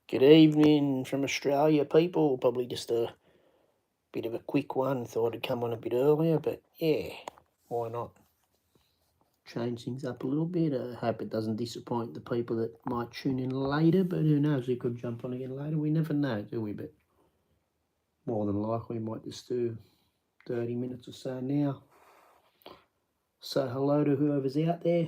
Good evening from Australia, people. Probably just a bit of a quick one. Thought I'd come on a bit earlier, but yeah, why not? Change things up a little bit. I hope it doesn't disappoint the people that might tune in later, but who knows, we could jump on again later. We never know, do we? But more than likely, we might just do 30 minutes or so now. So hello to whoever's out there.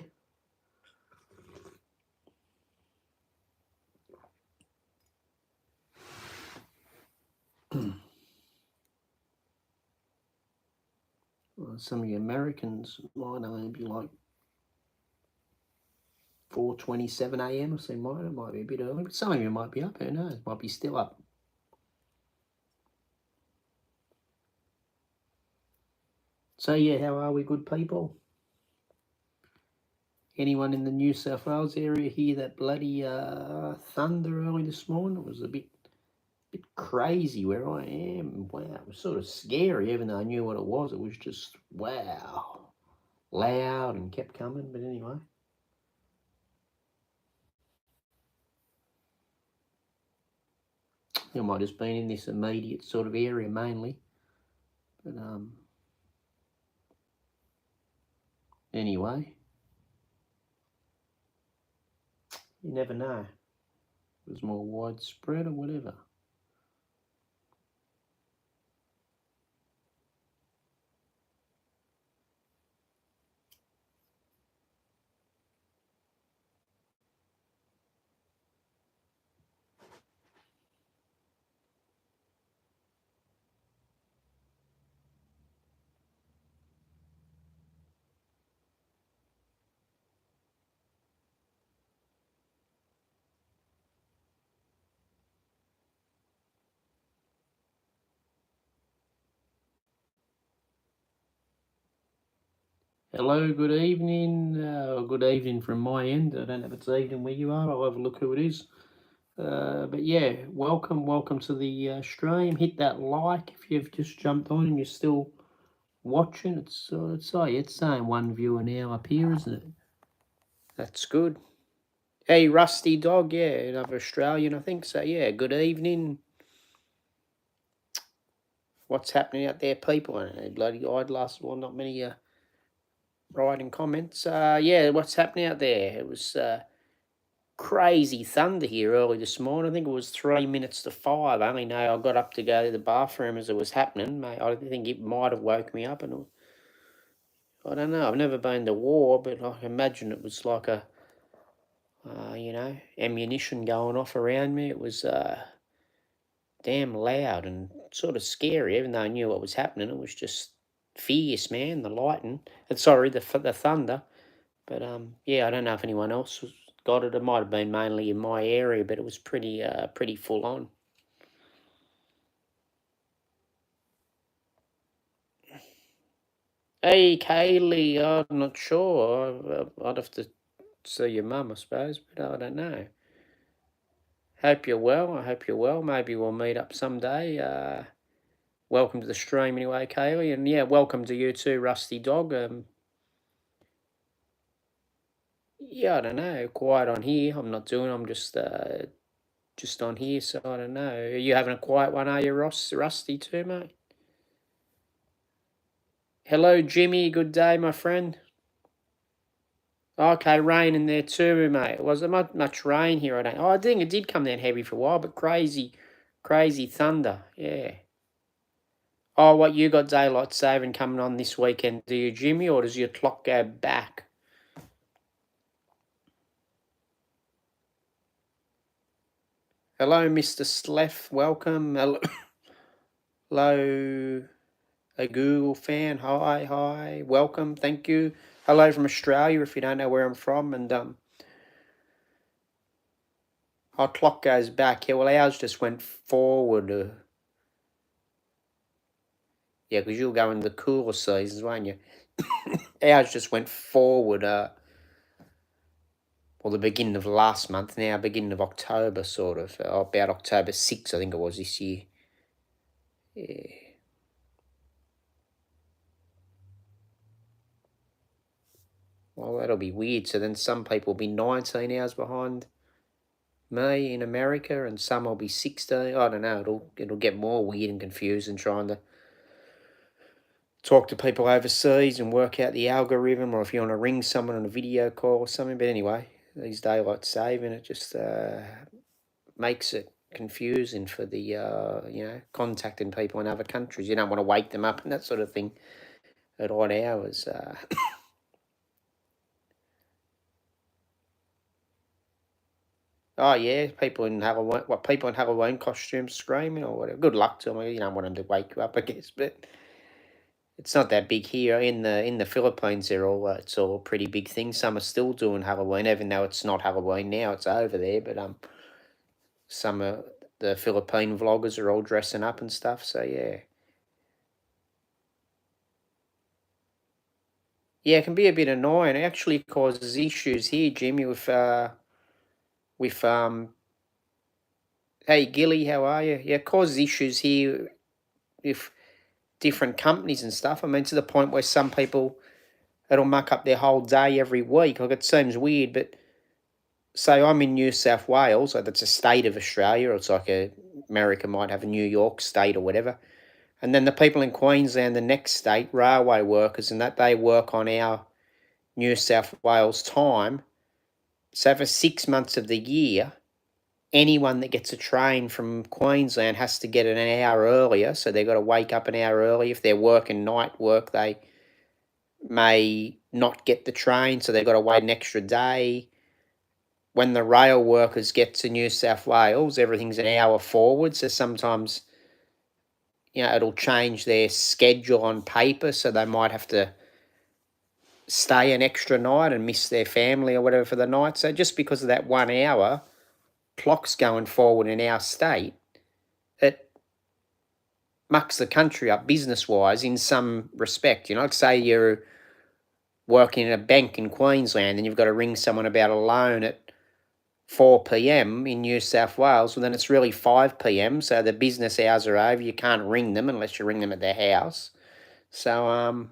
Well, some of you Americans might only be like 4:27 a.m. or so. It might be a bit early, but some of you might be up. Who knows? Might be still up. So yeah, how are we, good people? Anyone in the New South Wales area hear that bloody thunder early this morning? It was a bit crazy where I am. Wow, it was sort of scary, even though I knew what it was. It was just wow, loud and kept coming. But anyway, it might have been in this immediate sort of area mainly. But anyway, you never know. It was more widespread or whatever. Hello, good evening. Good evening from my end. I don't know if it's evening where you are. I'll have a look who it is. But yeah, welcome to the stream. Hit that like if you've just jumped on and you're still watching. It's saying one viewer now up here, isn't it? That's good. Hey, Rusty Dog, yeah, another Australian, I think. So yeah, good evening. What's happening out there, people? Bloody eyed well, not many writing comments. Yeah, what's happening out there? It was crazy thunder here early this morning. I think it was 3 minutes to 5. I only know I got up to go to the bathroom as it was happening. Mate, I think it might have woke me up, and I don't know. I've never been to war, but I can imagine it was like a, ammunition going off around me. It was damn loud and sort of scary, even though I knew what was happening. It was just fierce, man. The lightning, sorry, the thunder. But yeah, I don't know if anyone else got it. It might have been mainly in my area, but it was pretty full on. Hey, Kaylee, I'm not sure. I'd have to see your mum, I suppose, but I don't know. Hope you're well. I hope you're well. Maybe we'll meet up someday. Welcome to the stream anyway, Kaylee, and yeah, welcome to you too, Rusty Dog. Yeah, I don't know. Quiet on here. I'm not doing. I'm just on here, so I don't know. Are you having a quiet one? Are you, Rusty too, mate? Hello, Jimmy. Good day, my friend. Okay, rain in there too, mate. Was there much rain here? I don't. Oh, I think it did come down heavy for a while, but crazy thunder. Yeah. Oh, what you got daylight saving coming on this weekend? Do you, Jimmy, or does your clock go back? Hello, Mr. Sleff. Welcome. Hello, a Google fan. Hi. Welcome. Thank you. Hello from Australia. If you don't know where I'm from, and our clock goes back. Yeah, well, ours just went forward. Yeah, because you'll go in the cooler seasons, won't you? Ours just went forward. Well, the beginning of last month now, beginning of October, sort of. About October 6th, I think it was this year. Yeah. Well, that'll be weird. So then some people will be 19 hours behind me in America, and some will be 16. I don't know. It'll get more weird and confusing trying to talk to people overseas and work out the algorithm, or if you want to ring someone on a video call or something. But anyway, these daylight saving, it just makes it confusing for the contacting people in other countries. You don't want to wake them up and that sort of thing at odd hours. Oh yeah, people in Halloween costumes screaming or whatever. Good luck to them. You don't want them to wake you up, I guess, but it's not that big here in the Philippines. It's all a pretty big thing. Some are still doing Halloween, even though it's not Halloween now. It's over there, but some of the Philippine vloggers are all dressing up and stuff. So yeah, yeah, it can be a bit annoying. It actually causes issues here, Jimmy, with. Hey Gilly, how are you? Yeah, it causes issues here with different companies and stuff. I mean, to the point where some people, it'll muck up their whole day every week. Like, it seems weird, but say I'm in New South Wales, so that's a state of Australia, or it's like America might have a New York state or whatever. And then the people in Queensland, the next state, railway workers, and that they work on our New South Wales time. So for 6 months of the year, anyone that gets a train from Queensland has to get it an hour earlier. So they've got to wake up an hour early. If they're working night work, they may not get the train, so they've got to wait an extra day. When the rail workers get to New South Wales, everything's an hour forward. So sometimes, it'll change their schedule on paper. So they might have to stay an extra night and miss their family or whatever for the night. So just because of that 1 hour, clocks going forward in our state, it mucks the country up business-wise in some respect. Like say you're working in a bank in Queensland and you've got to ring someone about a loan at 4 p.m. in New South Wales, well, then it's really 5 p.m., so the business hours are over. You can't ring them unless you ring them at their house. So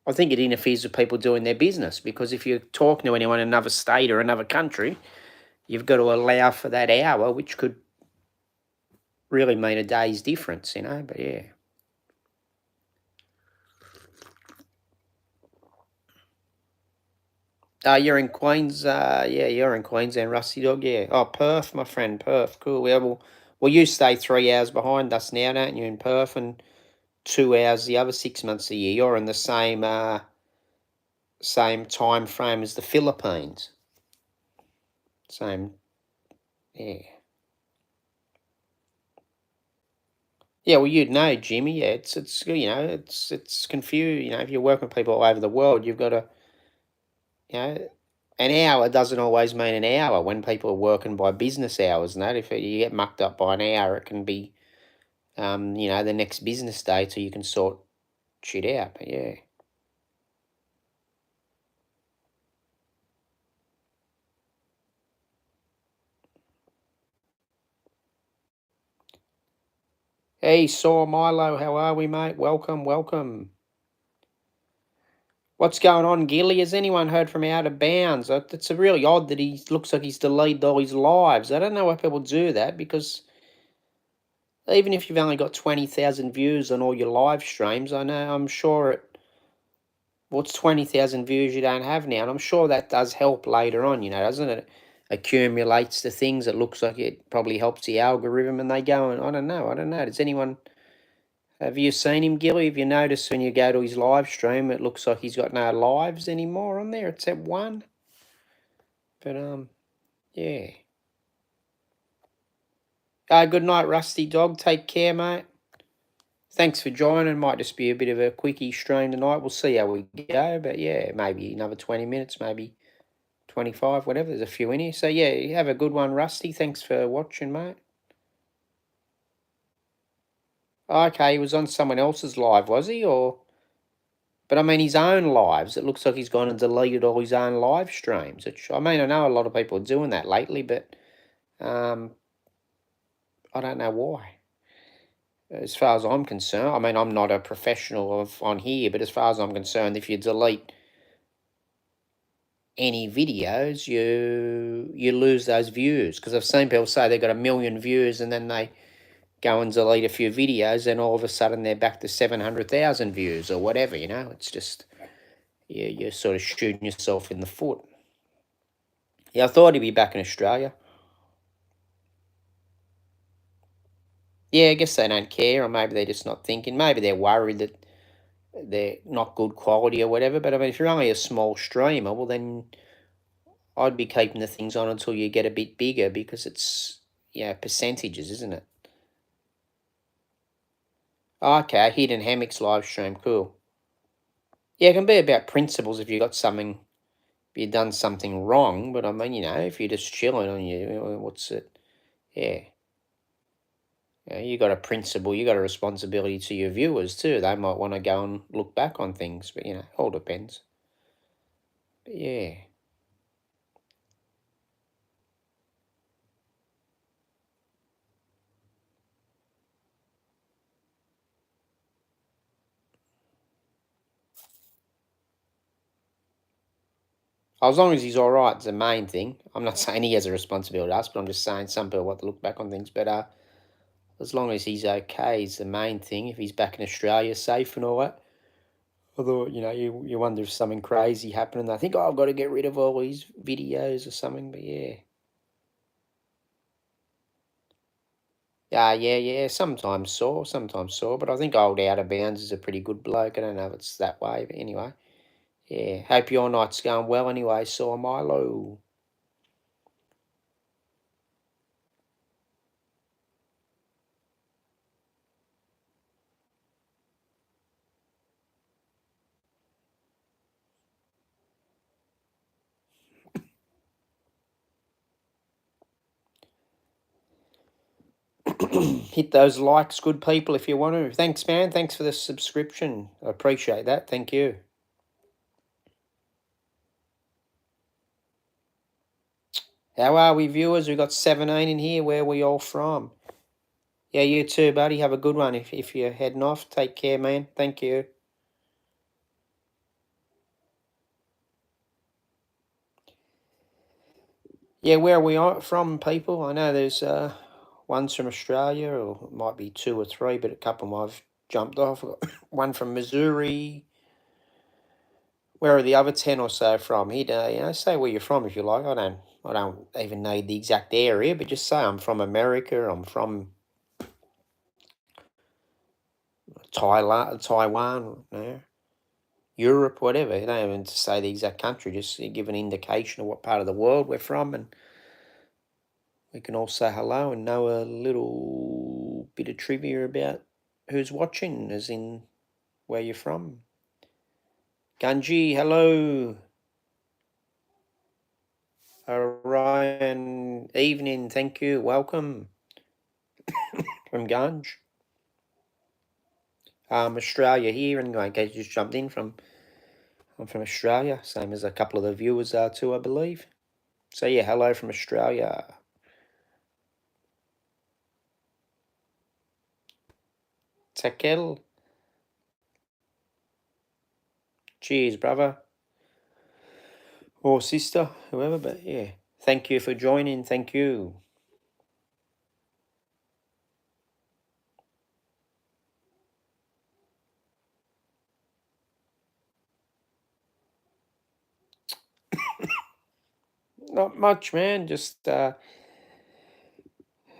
I think it interferes with people doing their business, because if you're talking to anyone in another state or another country, you've got to allow for that hour, which could really mean a day's difference, but yeah. You're in Queens. Yeah, you're in Queensland, Rusty Dog. Yeah. Oh, Perth, my friend, Perth. Cool. Yeah. Well, you stay 3 hours behind us now, don't you, in Perth, and 2 hours the other 6 months a year. You're in the same time frame as the Philippines. Same. Yeah. Yeah. Well, you'd know, Jimmy. Yeah. It's confused. If you're working with people all over the world, you've got to, an hour doesn't always mean an hour when people are working by business hours, and that. If you get mucked up by an hour, it can be, the next business day till you can sort shit out. But yeah. Hey, Saw Milo, how are we, mate? Welcome, welcome. What's going on, Gilly? Has anyone heard from Out of Bounds? It's really odd that he looks like he's deleted all his lives. I don't know why people do that, because even if you've only got 20,000 views on all your live streams, I'm sure it's 20,000 views you don't have now, and I'm sure that does help later on, doesn't it? Accumulates the things. It looks like it probably helps the algorithm, and they go, and I don't know. Does anyone... Have you seen him, Gilly? Have you noticed when you go to his live stream, it looks like he's got no lives anymore on there, except one? But, yeah. Good night, Rusty Dog. Take care, mate. Thanks for joining. Might just be a bit of a quickie stream tonight. We'll see how we go. But, yeah, maybe another 20 minutes, maybe 25, whatever. There's a few in here. So, yeah, have a good one, Rusty. Thanks for watching, mate. Okay, he was on someone else's live, was he? But I mean, his own lives. It looks like he's gone and deleted all his own live streams. Which, I mean, I know a lot of people are doing that lately, but I don't know why. As far as I'm concerned, I mean, I'm not a professional on here, but as far as I'm concerned, if you delete any videos, you lose those views. Because I've seen people say they've got 1 million views and then they go and delete a few videos, and all of a sudden they're back to 700,000 views or whatever. It's just you're sort of shooting yourself in the foot. Yeah, I thought he'd be back in Australia. Yeah, I guess they don't care, or maybe they're just not thinking. Maybe they're worried that they're not good quality or whatever. But I mean, if you're only a small streamer, well, then I'd be keeping the things on until you get a bit bigger, because it's percentages, isn't it? Okay, hidden hammocks live stream, cool. Yeah, it can be about principles if you got something, if you've done something wrong. But I mean, if you're just chilling on what's it? Yeah. You got a principle, you got a responsibility to your viewers too. They might want to go and look back on things, but all depends. But yeah. As long as he's all right, it's the main thing. I'm not saying he has a responsibility to us, but I'm just saying some people want to look back on things. But as long as he's okay is the main thing. If he's back in Australia, safe and all that. Although, you wonder if something crazy happened and they think, oh, I've got to get rid of all these videos or something. But yeah. Yeah. Sometimes sore. But I think old Out of Bounds is a pretty good bloke. I don't know if it's that way, but anyway. Yeah. Hope your night's going well anyway, Saw Milo. Hit those likes, good people, if you want to. Thanks, man. Thanks for the subscription. I appreciate that. Thank you. How are we, viewers? We've got 17 in here. Where are we all from? Yeah, you too, buddy. Have a good one. If you're heading off, take care, man. Thank you. Yeah, where are we from, people? I know there's one's from Australia, or it might be 2 or 3, but a couple I've jumped off. One from Missouri. Where are the other 10 or so from? He'd say where you're from if you like. I don't even need the exact area, but just say I'm from America. I'm from Taiwan, Europe, whatever. You don't even say the exact country. Just give an indication of what part of the world we're from, and we can all say hello and know a little bit of trivia about who's watching, as in where you're from. Ganji, hello. Ryan, evening. Thank you. Welcome from Ganj. Australia here, and in case you just jumped in I'm from Australia, same as a couple of the viewers are too, I believe. So yeah, hello from Australia. Takel. Cheers, brother. Or sister, whoever, but yeah. Thank you for joining. Thank you. Not much, man. Just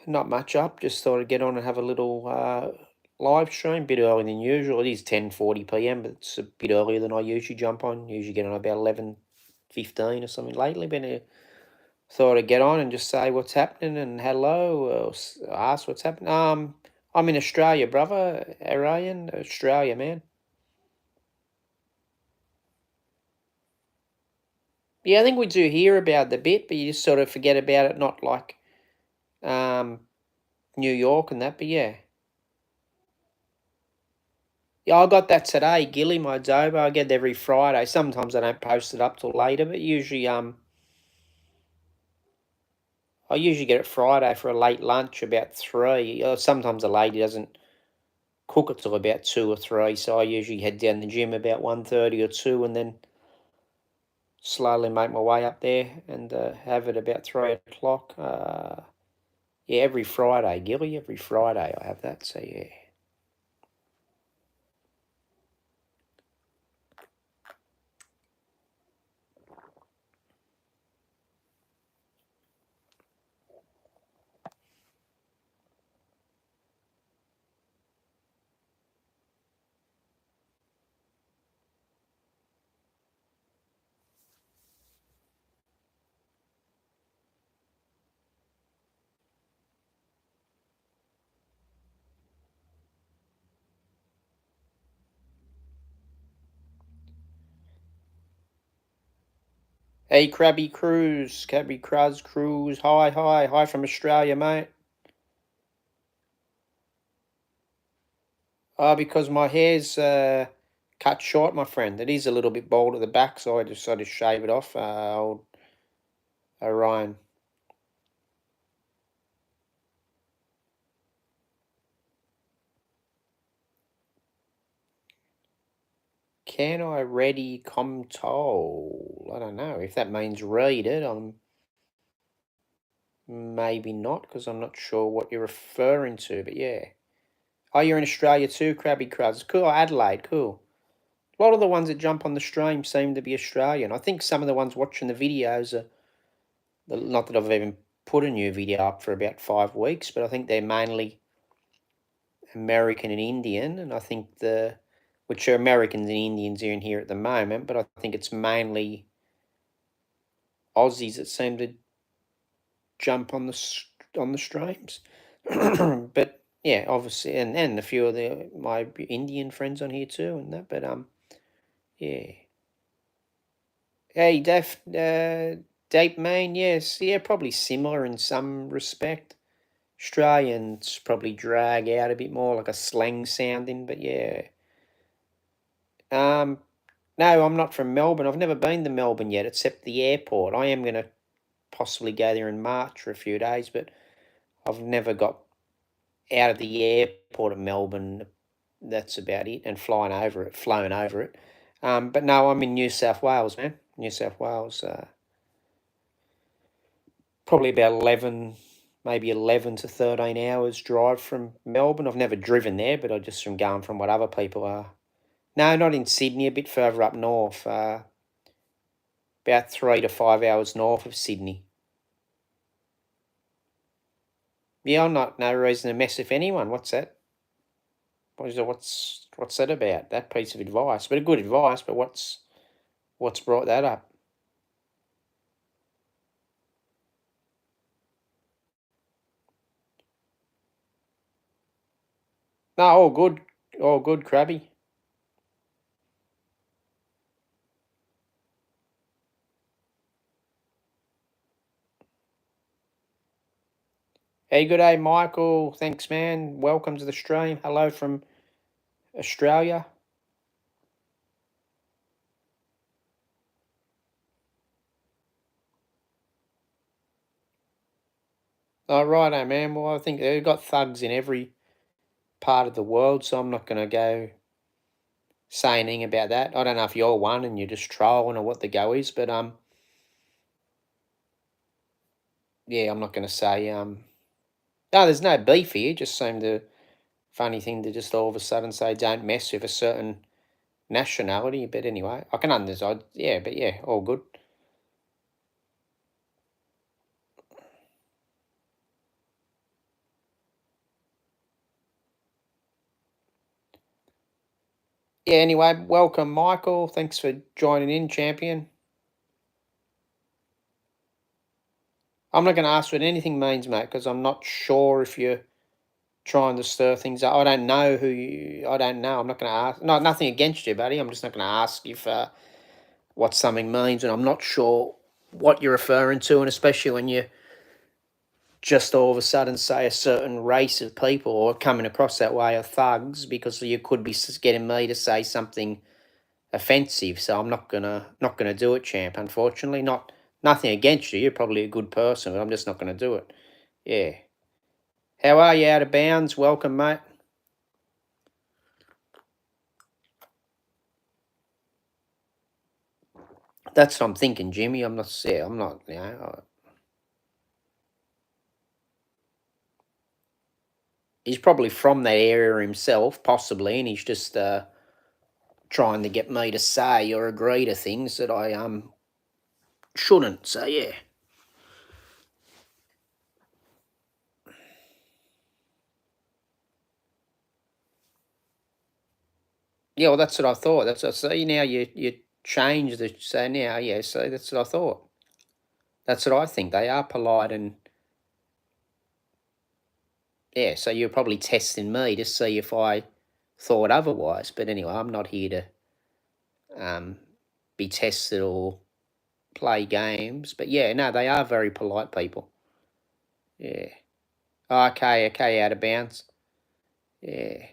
not much up. Just thought I'd get on and have a little live stream. Bit earlier than usual. It is 10:40 p.m., but it's a bit earlier than I usually jump on. Usually get on about 11:15 or something lately. But thought I'd get on and just say what's happening and hello, or ask what's happening. I'm in Australia, brother. Arian, Australia, man. Yeah, I think we do hear about the bit, but you just sort of forget about it. Not like um, New York and that, but yeah. Yeah, I got that today, Gilly, my Dobo. I get it every Friday. Sometimes I don't post it up till later, but usually I usually get it Friday for a late lunch about 3. Sometimes the lady doesn't cook it till about 2 or 3, so I usually head down the gym about 1:30 or 2, and then slowly make my way up there and have it about 3 o'clock. Yeah, every Friday, Gilly, every Friday I have that, so yeah. Hey, Cabbie Cruz, Cruz, hi from Australia, mate. Because my hair's cut short, my friend. It is a little bit bald at the back, so I decided to shave it off. Old Orion. Can I ready Comtol? I don't know if that means read it. I'm maybe not because I'm not sure what you're referring to. But yeah. Oh, you're in Australia too, Cabbie Cruz. Cool, Adelaide, cool. A lot of the ones that jump on the stream seem to be Australian. I think some of the ones watching the videos are, not that I've even put a new video up for about 5 weeks, but I think they're mainly American and Indian, and I think which are Americans and Indians are in here at the moment, but I think it's mainly Aussies that seem to jump on the streams. But yeah, obviously, and a few of my Indian friends on here too, and that. But yeah. Hey, Deep Main, yes, yeah, probably similar in some respect. Australians probably drag out a bit more, like a slang sounding, but yeah. No, I'm not from Melbourne. I've never been to Melbourne yet, except the airport. I am going to possibly go there in March for a few days, but I've never got out of the airport of Melbourne. That's about it, and flown over it. But no, I'm in New South Wales, man. New South Wales. Probably about 11, maybe 11 to 13 hours drive from Melbourne. I've never driven there, but I just from going from what other people are. No, not in Sydney, a bit further up north. About 3 to 5 hours north of Sydney. Yeah, I'm not no reason to mess with anyone. What's that? What's that about? That piece of advice, but a good advice. But what's brought that up? No, all good, Crabby. Hey, good day, Michael. Thanks, man. Welcome to the stream. Hello from Australia. Oh, righto, man. Well, I think they've got thugs in every part of the world, so I'm not going to go say anything about that. I don't know if you're one and you're just trolling or what the go is, but yeah, I'm not going to say no, there's no beef here. It just seemed a funny thing to just all of a sudden say don't mess with a certain nationality. But anyway, I can understand. Yeah, but yeah, all good. Yeah, anyway, welcome, Michael. Thanks for joining in, champion. I'm not going to ask what anything means, mate, because I'm not sure if you're trying to stir things up. I don't know who you. I don't know. I'm not going to ask. No, nothing against you, buddy. I'm just not going to ask if what something means, and I'm not sure what you're referring to, and especially when you just all of a sudden say a certain race of people or coming across that way are thugs, because you could be getting me to say something offensive. So I'm not gonna do it, champ. Unfortunately, nothing against you. You're probably a good person, but I'm just not gonna do it. Yeah. How are you, out of bounds? Welcome, mate. That's what I'm thinking, Jimmy. I'm not. Yeah, I'm not. He's probably from that area himself, possibly, and he's just trying to get me to say or agree to things that I shouldn't. So yeah. Yeah, well, that's what I thought. That's what I see now. You changed the so now. Yeah, so that's what I thought. That's what I think. They are polite and yeah. So you're probably testing me to see if I thought otherwise. But anyway, I'm not here to be tested or play games. But yeah, no, they are very polite people. Yeah. Okay, okay, out of bounds. Yeah.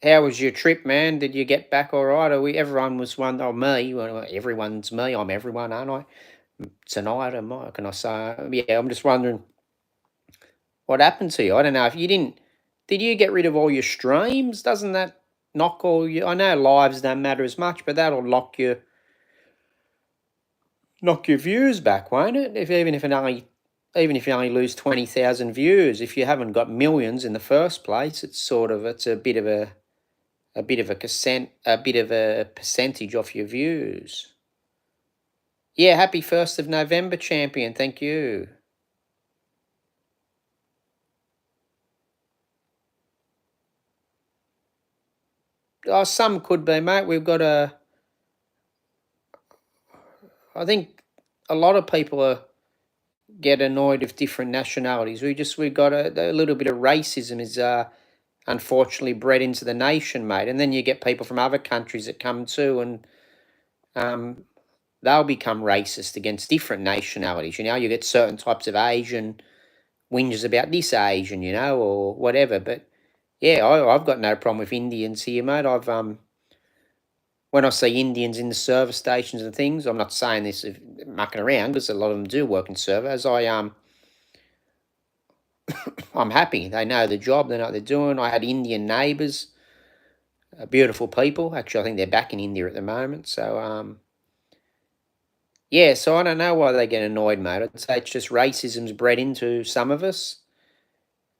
How was your trip, man? Did you get back all right? Are we? Everyone was one. Oh, me. Well, everyone's me. I'm everyone, aren't I? Tonight, am I? Can I say? Yeah, I'm just wondering what happened to you. I don't know if you didn't. Did you get rid of all your streams? Doesn't that knock all you? I know lives don't matter as much, but that'll knock your views back, won't it? If even if you only lose 20,000 views, if you haven't got millions in the first place, it's a bit of a percentage off your views. Yeah, happy 1st of November, champion. Thank you. Oh, some could be, mate. I think a lot of people get annoyed with different nationalities. We've got a little bit of racism is unfortunately bred into the nation, mate. And then you get people from other countries that come too, and um, they'll become racist against different nationalities. You get certain types of Asian whinges about this Asian, or whatever. But yeah, I've got no problem with Indians here, mate. I've when I see Indians in the service stations and things, I'm not saying this mucking around because a lot of them do work in service. I'm happy. They know the job. They know what they're doing. I had Indian neighbours, beautiful people. Actually, I think they're back in India at the moment. So yeah. So I don't know why they get annoyed, mate. I'd say it's just racism's bred into some of us.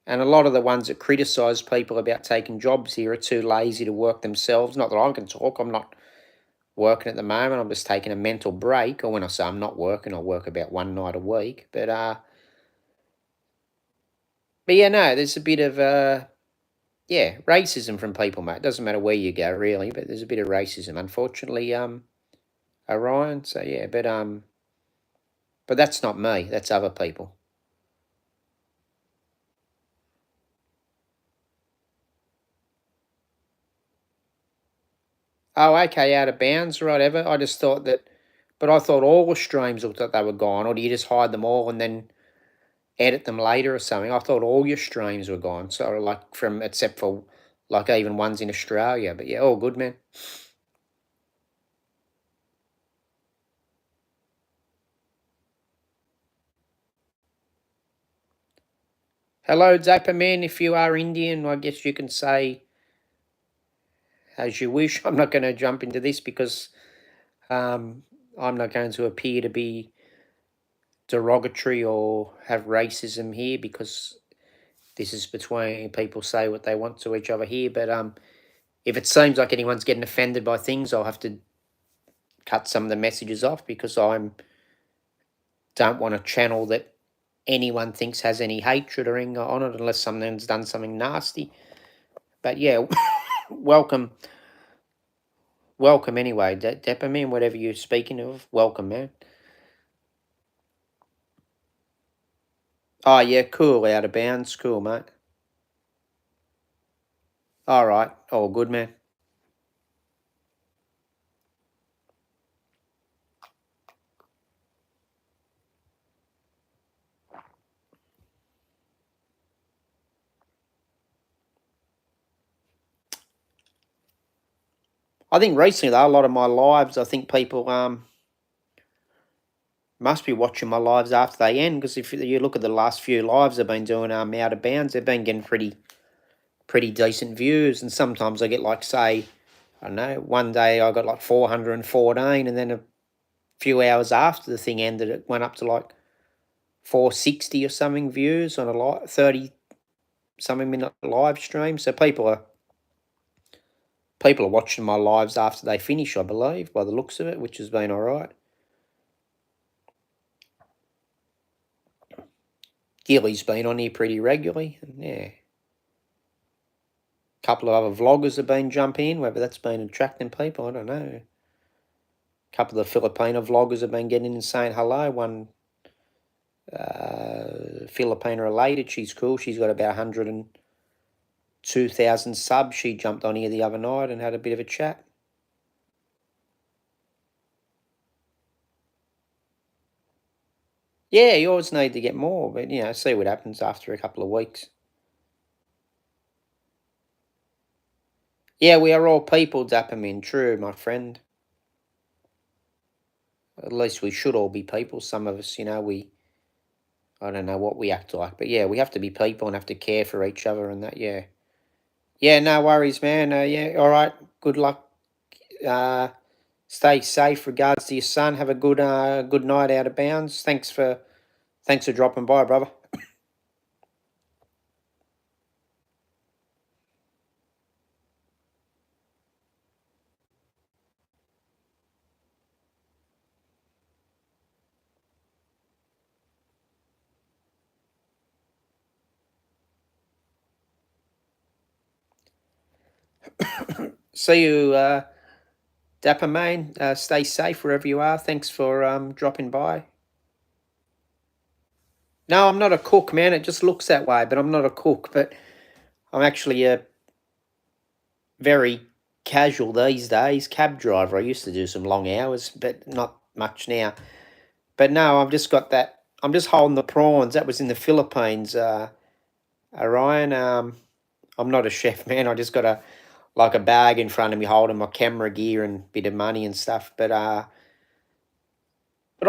And a lot of the ones that criticise people about taking jobs here are too lazy to work themselves. Not that I can talk. I'm not working at the moment. I'm just taking a mental break. Or when I say I'm not working, I work about one night a week. But yeah, no, there's a bit of yeah, racism from people, mate. Doesn't matter where you go, really, but there's a bit of racism, unfortunately, Orion. So yeah, but that's not me. That's other people. Oh, okay, out of bounds or whatever. I just thought that, but I thought all the streams looked like they were gone, or do you just hide them all and then edit them later or something? I thought all your streams were gone, so like from except for like even ones in Australia. But yeah, all good, man. Hello, Zaperman. If you are Indian, I guess you can say as you wish. I'm not going to jump into this because um, I'm not going to appear to be derogatory or have racism here because this is between people say what they want to each other here. But if it seems like anyone's getting offended by things, I'll have to cut some of the messages off because don't want a channel that anyone thinks has any hatred or anger on it unless someone's done something nasty. But yeah, welcome. Welcome anyway, Depperman, whatever you're speaking of. Welcome, man. Oh, yeah, cool. Out of bounds. Cool, mate. All right. All good, man. I think recently, though, a lot of my lives, I think people must be watching my lives after they end because if you look at the last few lives I've been doing out of bounds, they've been getting pretty decent views. And sometimes I get like, say, I don't know, one day I got like 414 and then few hours after the thing ended, it went up to like 460 or something views on a 30 something minute live stream. So people are watching my lives after they finish, I believe, by the looks of it, which has been all right. Gilly's been on here pretty regularly, and yeah. A couple of other vloggers have been jumping in, whether that's been attracting people, I don't know. A couple of the Filipino vloggers have been getting in and saying hello. One Filipino related, she's cool. She's got about 102,000 subs. She jumped on here the other night and had a bit of a chat. Yeah, you always need to get more, but, see what happens after a couple of weeks. Yeah, we are all people, Dappermin. True, my friend. At least we should all be people. Some of us, I don't know what we act like, but yeah, we have to be people and have to care for each other and that, yeah. Yeah, no worries, man. Yeah, all right. Good luck. Stay safe. Regards to your son. Have a good night out of bounds. Thanks for dropping by, brother. See you, Dapper man. Stay safe wherever you are. Thanks for dropping by. No, I'm not a cook, man. It just looks that way, but I'm not a cook. But I'm actually a very casual these days cab driver. I used to do some long hours, but not much now. But no, I've just got that. I'm just holding the prawns. That was in the Philippines, Orion. I'm not a chef, man. I just got a bag in front of me holding my camera gear and bit of money and stuff. But I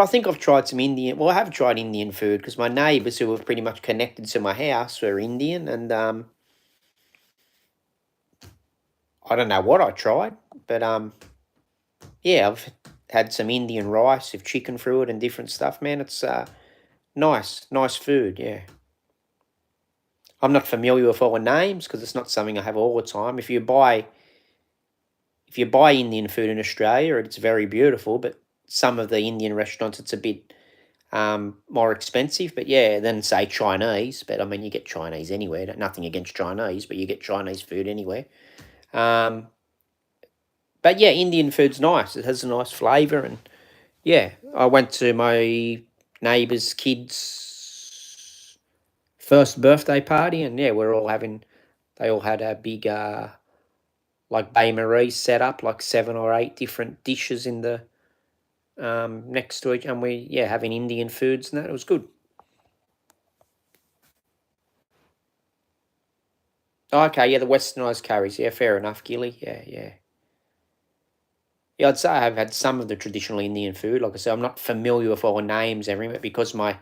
think I've tried some Indian. Well, I have tried Indian food because my neighbours who were pretty much connected to my house were Indian, and I don't know what I tried, but yeah, I've had some Indian rice with chicken through it and different stuff. Man, it's nice food. Yeah, I'm not familiar with all the names because it's not something I have all the time. If you buy Indian food in Australia, it's very beautiful, but some of the Indian restaurants it's a bit more expensive. But yeah, than say Chinese. But I mean, you get Chinese anywhere. Nothing against Chinese, but you get Chinese food anywhere. But yeah, Indian food's nice. It has a nice flavour, and yeah, I went to my neighbour's kids' first birthday party, and yeah, they all had a big like Bain Marie set up, like 7 or 8 different dishes in the next to each, and having Indian foods and that. It was good. Okay, yeah, the westernised curries. Yeah, fair enough, Gilly. Yeah, yeah. Yeah, I'd say I've had some of the traditional Indian food. Like I said, I'm not familiar with all the names, everything, because my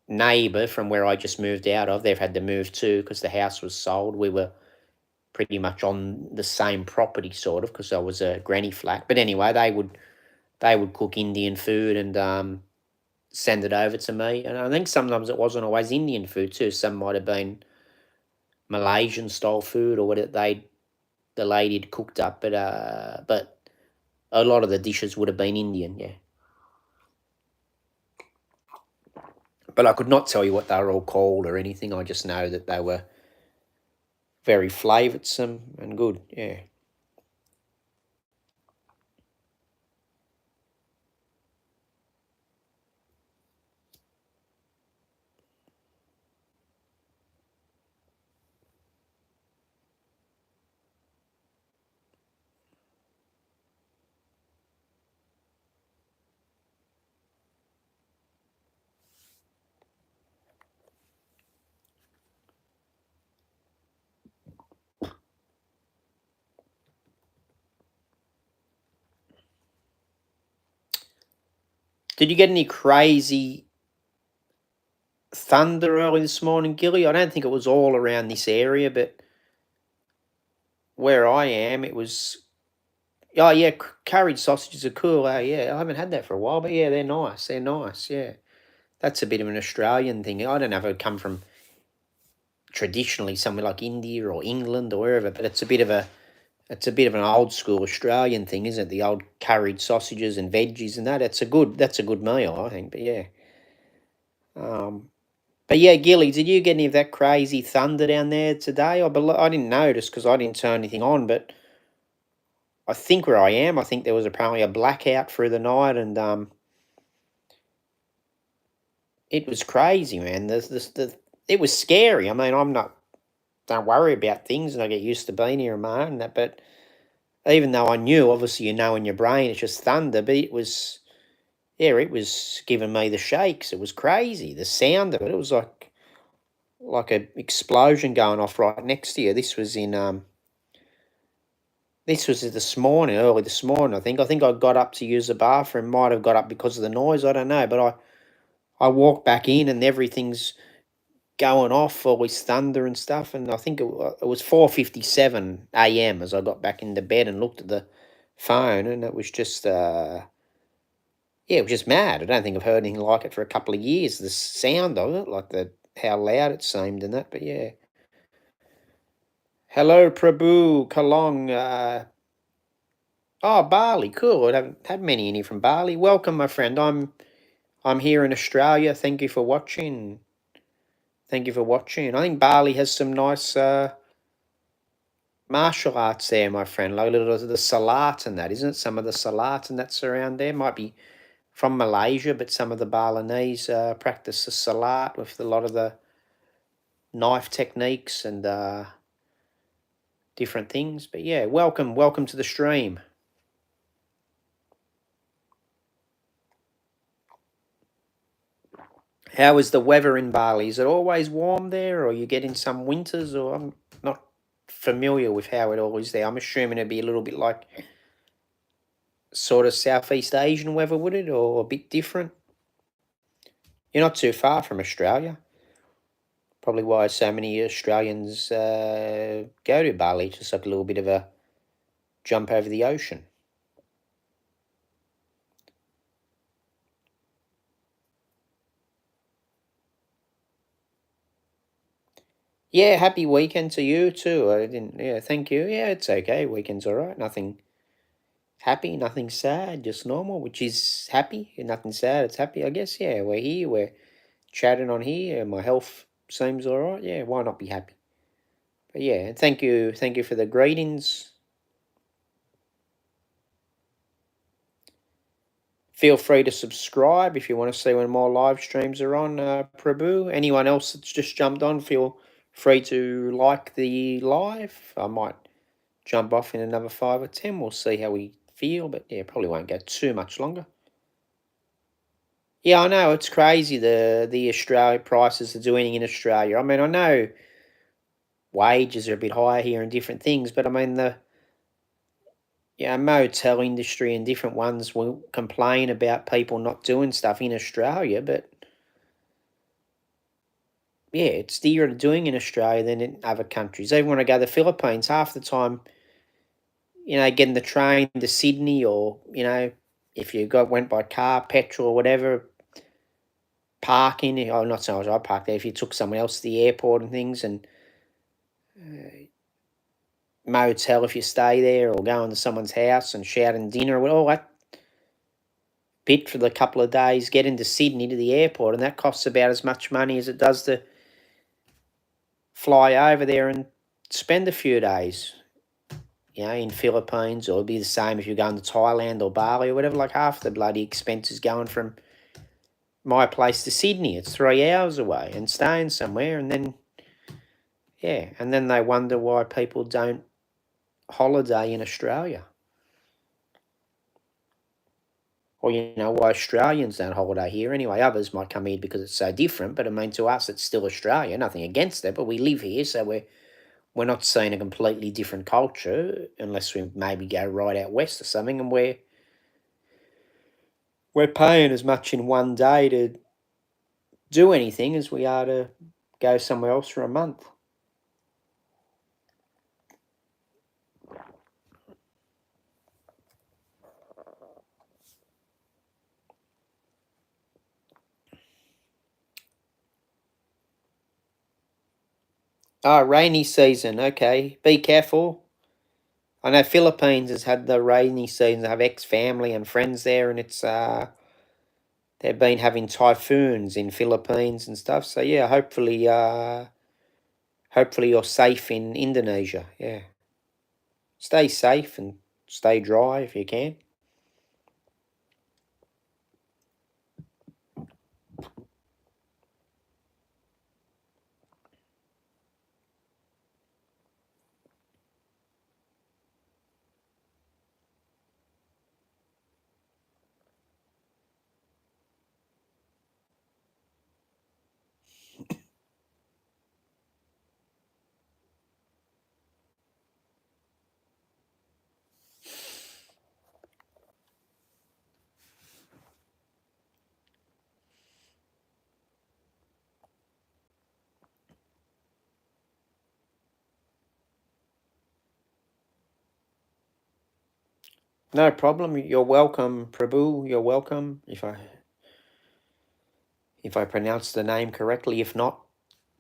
neighbour from where I just moved out of, they've had to move too because the house was sold. We were pretty much on the same property, sort of, because I was a granny flat. But anyway, they would cook Indian food and send it over to me. And I think sometimes it wasn't always Indian food too. Some might have been Malaysian style food or what the lady had cooked up. But a lot of the dishes would have been Indian, yeah. But I could not tell you what they were all called or anything. I just know that they were very flavoursome and good, yeah. Did you get any crazy thunder early this morning, Gilly? I don't think it was all around this area, but where I am, Oh, yeah, curried sausages are cool. Yeah, I haven't had that for a while, but yeah, they're nice. They're nice, yeah. That's a bit of an Australian thing. I don't know if it would come from traditionally somewhere like India or England or wherever, but it's a bit of an old school Australian thing, isn't it? The old curried sausages and veggies and that. That's a good meal, I think. But yeah. But yeah, Gilly, did you get any of that crazy thunder down there today? I didn't notice because I didn't turn anything on, but I think where I am, I think there was apparently a blackout through the night, and it was crazy, man. It was scary. I mean, don't worry about things, and I get used to being here on my own. But even though I knew, obviously, in your brain it's just thunder, but it was giving me the shakes. It was crazy. The sound of it, it was like a explosion going off right next to you. This was early this morning, I think. I think I got up to use the bathroom. Might have got up because of the noise, I don't know. But I walked back in and everything's going off, all this thunder and stuff. And I think it was 4:57 a.m. as I got back into bed and looked at the phone, and it was just it was just mad. I don't think I've heard anything like it for a couple of years. The sound of it, like how loud it seemed and that. But yeah. Hello, Prabhu Kalong. Oh, Bali, cool. I haven't had many in here from Bali. Welcome, my friend. I'm here in Australia. Thank you for watching. Thank you for watching. I think Bali has some nice martial arts there, my friend. Like a little of the Salat and that, isn't it? Some of the Salat and that's around there might be from Malaysia, but some of the Balinese practice the Salat with a lot of the knife techniques and different things. But yeah, welcome to the stream. How is the weather in Bali? Is it always warm there, or you get in some winters? Or I'm not familiar with how it all is there. I'm assuming it'd be a little bit like sort of Southeast Asian weather, would it, or a bit different? You're not too far from Australia. Probably why so many Australians go to Bali, just like a little bit of a jump over the ocean. Yeah, happy weekend to you too. I didn't. Yeah, thank you. Yeah, it's okay. Weekend's all right. Nothing happy, nothing sad, just normal, which is happy. Nothing sad. It's happy, I guess. Yeah, we're here. We're chatting on here. My health seems all right. Yeah, why not be happy? But yeah, thank you for the greetings. Feel free to subscribe if you want to see when more live streams are on, Prabhu. Anyone else that's just jumped on, feel free to like the live. I might jump off in another 5 or 10. We'll see how we feel, but yeah, probably won't go too much longer. Yeah, I know, it's crazy the Australia prices to do anything in Australia. I mean, I know wages are a bit higher here and different things, but I mean the motel industry and different ones will complain about people not doing stuff in Australia, but yeah, it's dearer doing in Australia than in other countries. Even when I go to the Philippines, half the time, getting the train to Sydney or, if you went by car, petrol or whatever, parking, oh, not so much I parked there, if you took someone else to the airport and things, and motel if you stay there or going to someone's house and shouting dinner, all that bit for the couple of days, getting to Sydney to the airport, and that costs about as much money as it does to fly over there and spend a few days, in Philippines, or it'd be the same if you're going to Thailand or Bali or whatever. Like half the bloody expenses going from my place to Sydney. It's 3 hours away and staying somewhere, and then they wonder why people don't holiday in Australia. Or, why Australians don't holiday here. Anyway, others might come here because it's so different, but I mean, to us, it's still Australia. Nothing against it, but we live here, so we're not seeing a completely different culture unless we maybe go right out west or something, and we're paying as much in one day to do anything as we are to go somewhere else for a month. Oh, rainy season. Okay, be careful. I know Philippines has had the rainy season. I have ex-family and friends there, and they've been having typhoons in Philippines and stuff. So yeah, hopefully you're safe in Indonesia. Yeah, stay safe and stay dry if you can. No problem. You're welcome, Prabhu. You're welcome. If I pronounce the name correctly, if not,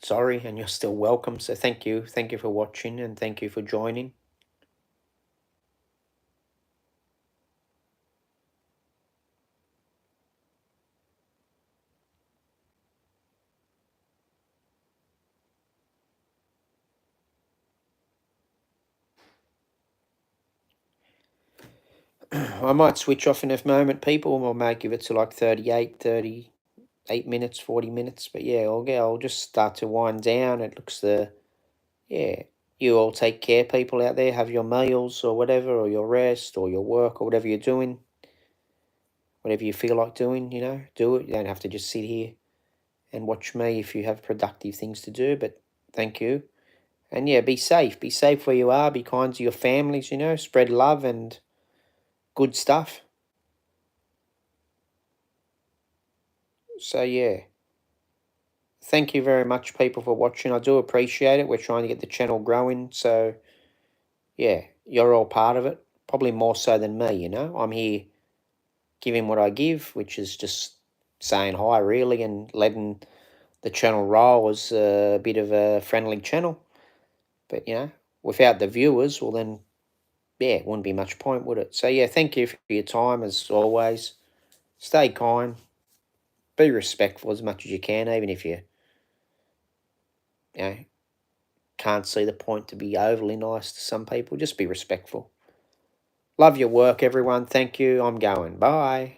sorry, and you're still welcome. So thank you for watching, and thank you for joining. I might switch off in a moment, people. I might give it to like 38 minutes, 40 minutes. But yeah, I'll just start to wind down. It looks yeah. You all take care, people out there. Have your meals or whatever, or your rest, or your work, or whatever you're doing. Whatever you feel like doing, do it. You don't have to just sit here and watch me if you have productive things to do. But thank you. And yeah, be safe. Be safe where you are. Be kind to your families, spread love and good stuff. So yeah. Thank you very much, people, for watching. I do appreciate it. We're trying to get the channel growing. So yeah, you're all part of it. Probably more so than me, I'm here giving what I give, which is just saying hi, really, and letting the channel roll as a bit of a friendly channel. But, without the viewers, well, then, yeah, it wouldn't be much point, would it? So, yeah, thank you for your time, as always. Stay kind. Be respectful as much as you can, even if you know, can't see the point to be overly nice to some people. Just be respectful. Love your work, everyone. Thank you. I'm going. Bye.